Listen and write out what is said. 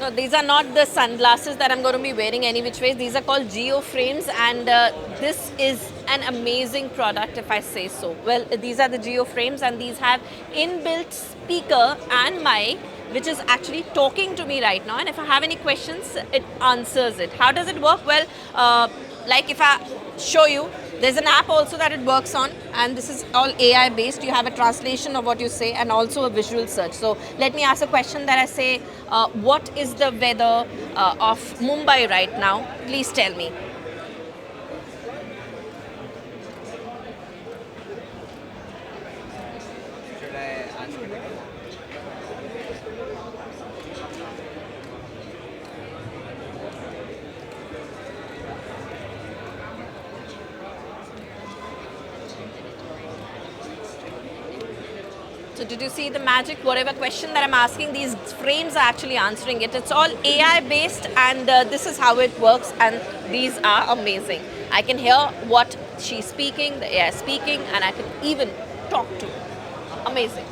No, these are not the sunglasses that I'm going to be wearing any which ways. These are called Jio frames, and this is an amazing product if I say so. Well, these are the Jio frames, and these have inbuilt speaker and mic, which is actually talking to me right now. And if I have any questions, it answers it. How does it work? Well, like if I show you, there's an app also that it works on, and this is all AI based. You have a translation of what you say and also a visual search. So let me ask a question that I say, what is the weather of Mumbai right now? Please tell me. So did you see the magic? Whatever question that I'm asking, these frames are actually answering it. It's all AI based, and this is how it works, and these are amazing. I can hear what she's speaking, the AI speaking, and I can even talk to. Amazing.